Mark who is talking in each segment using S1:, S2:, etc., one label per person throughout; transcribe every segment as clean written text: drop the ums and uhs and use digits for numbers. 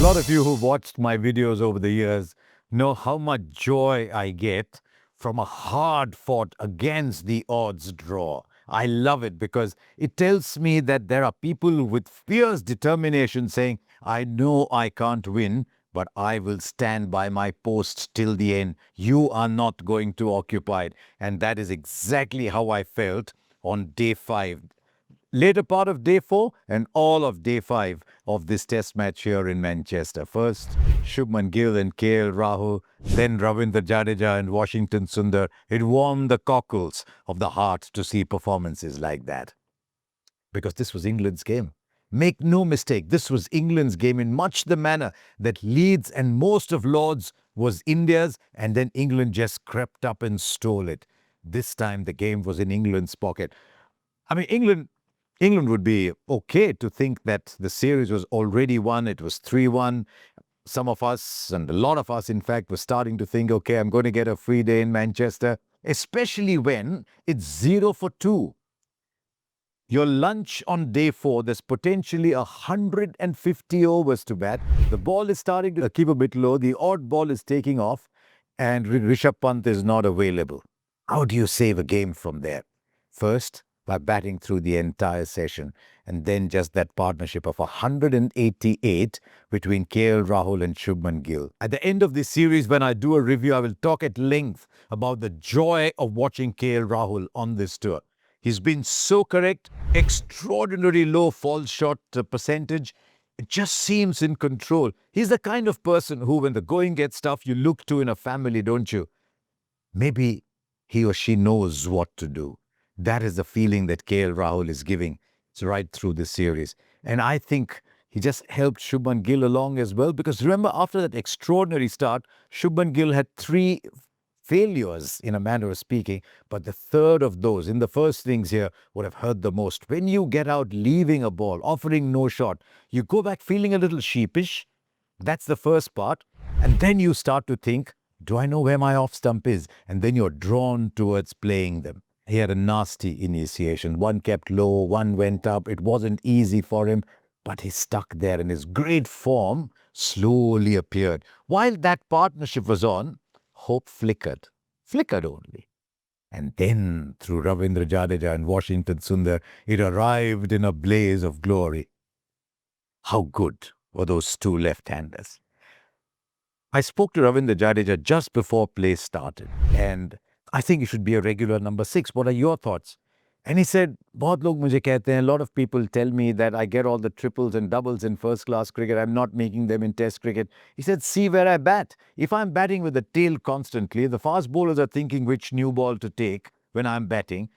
S1: lot of you who've watched my videos over the years know how much joy I get from a hard fought against the odds draw. I love it because it tells me that there are people with fierce determination saying, I know I can't win, but I will stand by my post till the end. You are not going to occupy it. And that is exactly how I felt on day 5. Later part of day 4 and all of day 5 of this test match here in Manchester. First, Shubman Gill and KL Rahul, then Ravindra Jadeja and Washington Sundar. It warmed the cockles of the heart to see performances like that. Because this was England's game. Make no mistake, this was England's game in much the manner that Leeds and most of Lords was India's, and then England just crept up and stole it. This time the game was in England's pocket. I mean, England would be okay to think that the series was already won. It was 3-1. Some of us, and a lot of us, in fact, were starting to think, okay, I'm going to get a free day in Manchester, especially when it's 0 for 2. Your lunch on day 4, there's potentially 150 overs to bat. The ball is starting to keep a bit low. The odd ball is taking off, and Rishabh Pant is not available. How do you save a game from there? First, by batting through the entire session, and then just that partnership of 188 between KL Rahul and Shubman Gill. At the end of this series, when I do a review, I will talk at length about the joy of watching KL Rahul on this tour. He's been so correct, extraordinary low fall shot percentage. It just seems in control. He's the kind of person who, when the going gets tough, you look to in a family, don't you? Maybe he or she knows what to do. That is the feeling that KL Rahul is giving right through this series. And I think he just helped Shubman Gill along as well, because remember, after that extraordinary start, Shubman Gill had 3 failures, in a manner of speaking, but the third of those in the first innings here would have hurt the most. When you get out leaving a ball, offering no shot, you go back feeling a little sheepish. That's the first part. And then you start to think, do I know where my off stump is? And then you're drawn towards playing them. He had a nasty initiation. One kept low, one went up. It wasn't easy for him, but he stuck there and his great form slowly appeared. While that partnership was on, hope flickered only. And then, through Ravindra Jadeja and Washington Sundar, it arrived in a blaze of glory. How good were those 2 left-handers? I spoke to Ravindra Jadeja just before play started, and I think he should be a regular number 6. What are your thoughts? And he said, बहुत लोग मुझे कहते हैं, a lot of people tell me that I get all the triples and doubles in first-class cricket. I'm not making them in test cricket. He said, see where I bat. If I'm batting with the tail constantly, the fast bowlers are thinking which new ball to take when I'm batting.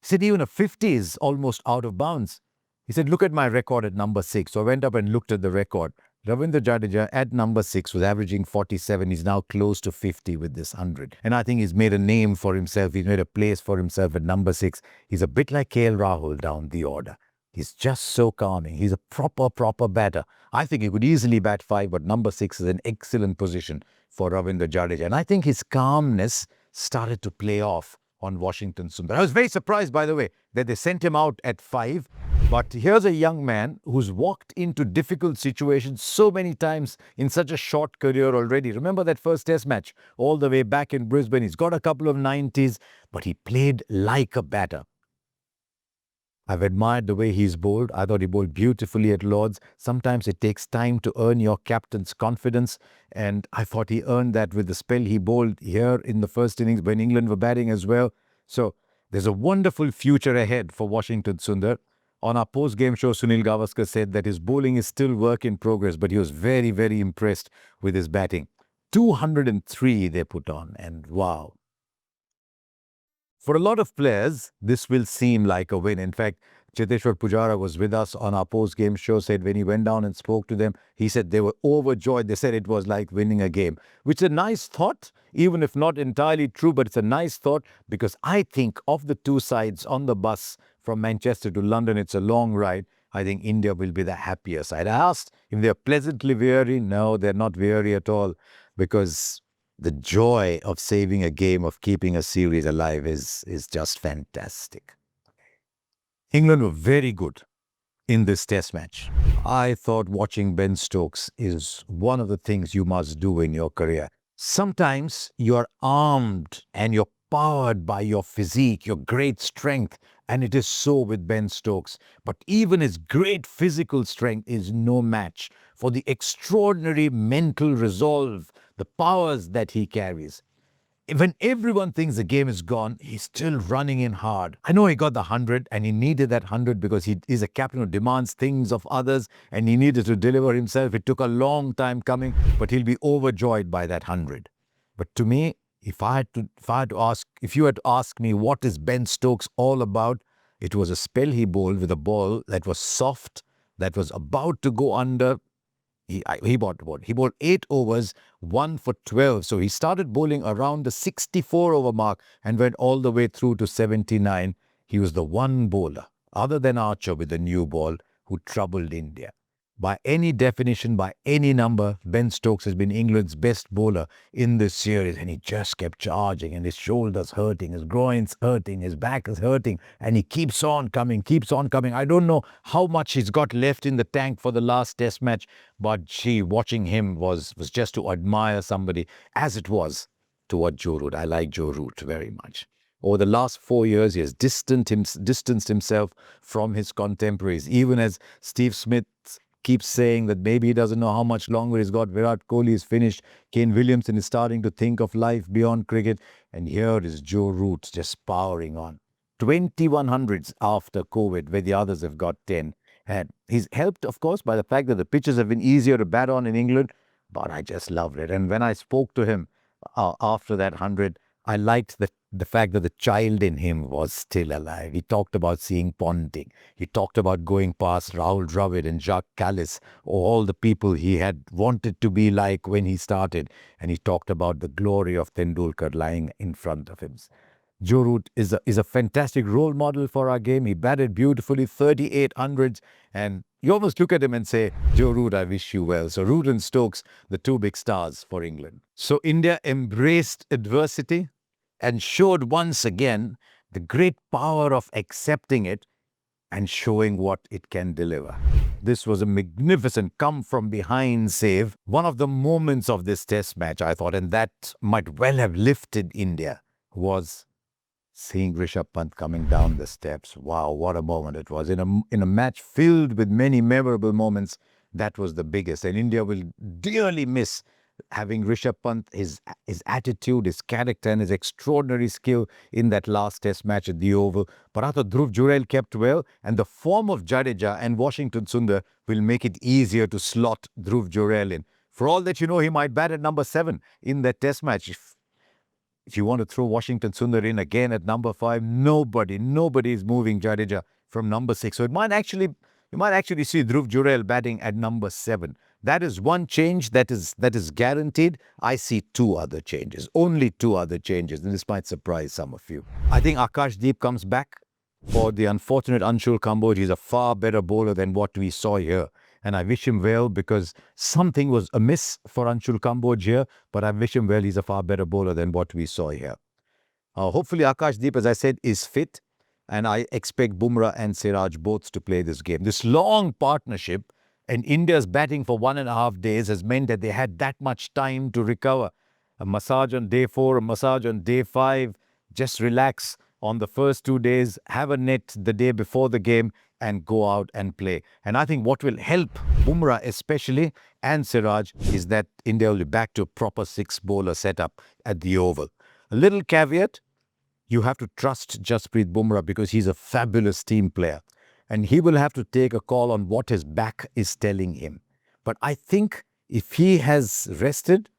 S1: He said, even a 50 is almost out of bounds. He said, look at my record at number 6. So I went up and looked at the record. Ravindra Jadeja at number 6 was averaging 47. He's now close to 50 with this 100. And I think he's made a name for himself. He's made a place for himself at number 6. He's a bit like KL Rahul down the order. He's just so calming. He's a proper batter. I think he could easily bat 5, but number 6 is an excellent position for Ravindra Jadeja. And I think his calmness started to play off on Washington Sundar. I was very surprised, by the way, that they sent him out at 5. But here's a young man who's walked into difficult situations so many times in such a short career already. Remember that first test match all the way back in Brisbane? He's got a couple of 90s, but he played like a batter. I've admired the way he's bowled. I thought he bowled beautifully at Lords. Sometimes it takes time to earn your captain's confidence, and I thought he earned that with the spell he bowled here in the first innings when England were batting as well. So there's a wonderful future ahead for Washington Sundar. On our post-game show, Sunil Gavaskar said that his bowling is still work in progress, but he was very, very impressed with his batting. 203 they put on, and wow. For a lot of players, this will seem like a win. In fact, Cheteshwar Pujara was with us on our post-game show, said when he went down and spoke to them, he said they were overjoyed. They said it was like winning a game, which is a nice thought, even if not entirely true, but it's a nice thought because I think of the 2 sides on the bus from Manchester to London, it's a long ride. I think India will be the happier side. I asked if they're pleasantly weary. No, they're not weary at all, because the joy of saving a game, of keeping a series alive is just fantastic. England were very good in this test match. I thought watching Ben Stokes is one of the things you must do in your career. Sometimes you're armed and you're powered by your physique, your great strength, and it is so with Ben Stokes. But even his great physical strength is no match for the extraordinary mental resolve, the powers that he carries. When everyone thinks the game is gone, he's still running in hard. I know he got the 100 and he needed that 100 because he is a captain who demands things of others and he needed to deliver himself. It took a long time coming, but he'll be overjoyed by that 100. But to me, if you had to ask me what is Ben Stokes all about, it was a spell he bowled with a ball that was soft, that was about to go under. He bowled 8 overs, 1 for 12. So he started bowling around the 64 over mark and went all the way through to 79. He was the one bowler, other than Archer with the new ball, who troubled India. By any definition, by any number, Ben Stokes has been England's best bowler in this series, and he just kept charging, and his shoulders hurting, his groins hurting, his back is hurting, and he keeps on coming, keeps on coming. I don't know how much he's got left in the tank for the last test match, but gee, watching him was just to admire somebody, as it was to watch Joe Root. I like Joe Root very much. Over the last 4 years, he has distanced himself from his contemporaries, even as Steve Smith keeps saying that maybe he doesn't know how much longer he's got. Virat Kohli is finished. Kane Williamson is starting to think of life beyond cricket. And here is Joe Root just powering on. 21 hundreds after COVID, where the others have got 10. And he's helped, of course, by the fact that the pitches have been easier to bat on in England. But I just loved it. And when I spoke to him after that 100, I liked the fact that the child in him was still alive. He talked about seeing Ponting. He talked about going past Rahul Dravid and Jacques Kallis, or all the people he had wanted to be like when he started. And he talked about the glory of Tendulkar lying in front of him. Joe Root is a fantastic role model for our game. He batted beautifully, 38 hundreds, and you almost look at him and say, Joe Root, I wish you well. So Root and Stokes, the two big stars for England. So India embraced adversity and showed once again the great power of accepting it and showing what it can deliver. This was a magnificent come-from-behind save, one of the moments of this test match, I thought, and that might well have lifted India, was seeing Rishabh Pant coming down the steps. Wow, what a moment it was. In a match filled with many memorable moments, that was the biggest. And India will dearly miss having Rishabh Pant, his attitude, his character, and his extraordinary skill in that last test match at the Oval. But I thought Dhruv Jurel kept well, and the form of Jadeja and Washington Sundar will make it easier to slot Dhruv Jurel in. For all that you know, he might bat at number 7 in that test match. If you want to throw Washington Sundar in again at number 5, nobody is moving Jadeja from number 6. So you might actually see Dhruv Jurel batting at number 7. That is one change that is guaranteed. I see 2 other changes, only 2 other changes, and this might surprise some of you. I think Akashdeep comes back for the unfortunate Anshul Kamboj. He's a far better bowler than what we saw here. And I wish him well, because something was amiss for Anshul Kamboj here, but I wish him well. He's a far better bowler than what we saw here. Hopefully Akashdeep, as I said, is fit, and I expect Bumrah and Siraj both to play this game. This long partnership and India's batting for 1.5 days has meant that they had that much time to recover. A massage on day 4, a massage on day 5. Just relax on the first 2 days, have a net the day before the game, and go out and play. And I think what will help Bumrah especially and Siraj is that India will be back to a proper 6-bowler setup at the Oval. A little caveat, you have to trust Jasprit Bumrah because he's a fabulous team player. And he will have to take a call on what his back is telling him. But I think if he has rested,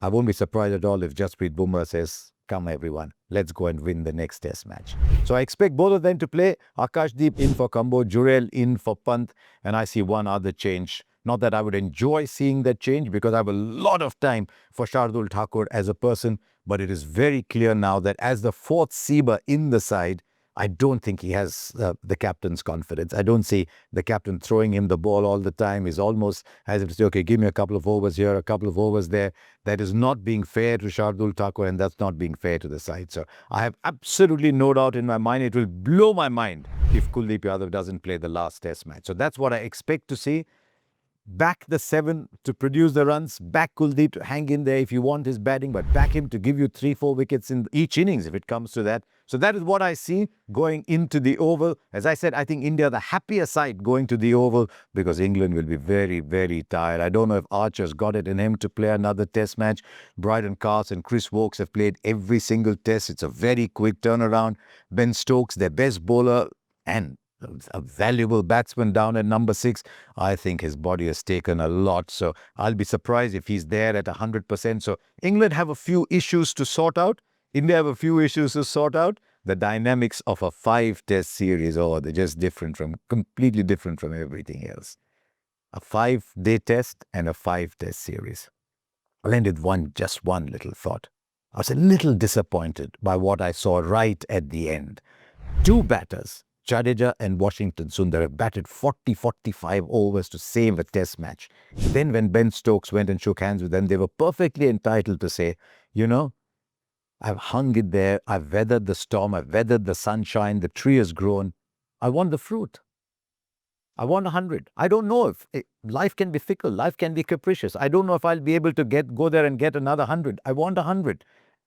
S1: I won't be surprised at all if Jasprit Bumrah says, come everyone, let's go and win the next test match. So I expect both of them to play. Akashdeep in for Kamboj, Jurel in for Pant, and I see one other change. Not that I would enjoy seeing that change because I have a lot of time for Shardul Thakur as a person, but it is very clear now that as the 4th seamer in the side, I don't think he has the captain's confidence. I don't see the captain throwing him the ball all the time. He's almost as if to say, okay, give me a couple of overs here, a couple of overs there. That is not being fair to Shardul Thakur, and that's not being fair to the side. So I have absolutely no doubt in my mind. It will blow my mind if Kuldeep Yadav doesn't play the last test match. So that's what I expect to see. Back the 7 to produce the runs, back Kuldeep to hang in there if you want his batting, but back him to give you 3-4 wickets in each innings if it comes to that. So that is what I see going into the Oval. As I said, I think India the happier side going to the Oval because England will be very, very tired. I don't know if Archer's got it in him to play another test match. Bryden Carson, Chris Woakes have played every single test. It's a very quick turnaround. Ben Stokes, their best bowler, and a valuable batsman down at number 6. I think his body has taken a lot. So I'll be surprised if he's there at 100%. So England have a few issues to sort out. India have a few issues to sort out. The dynamics of a 5-test series, they're just completely different from everything else. A 5-day test and a 5-test series. I'll end with just one little thought. I was a little disappointed by what I saw right at the end. 2 batters, Jadeja and Washington Sundar, have batted 40-45 overs to save a test match. Then when Ben Stokes went and shook hands with them, they were perfectly entitled to say, I've hung it there, I've weathered the storm, I've weathered the sunshine, the tree has grown. I want the fruit. I want 100. I don't know if life can be fickle, life can be capricious. I don't know if I'll be able to go there and get another 100. I want 100.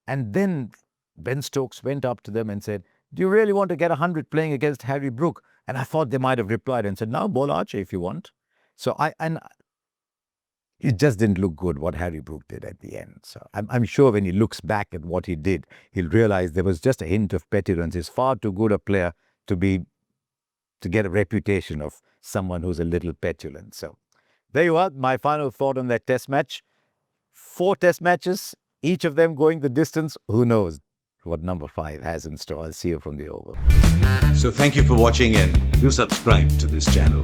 S1: And then Ben Stokes went up to them and said, do you really want to get 100 playing against Harry Brook? And I thought they might have replied and said, now bowl Archer if you want. So it just didn't look good what Harry Brook did at the end. So I'm sure when he looks back at what he did, he'll realize there was just a hint of petulance. He's far too good a player to get a reputation of someone who's a little petulant. So there you are, my final thought on that test match. 4 test matches, each of them going the distance. Who knows what number 5 has in store. I'll see you from the Oval.
S2: So thank you for watching and do subscribe to this channel.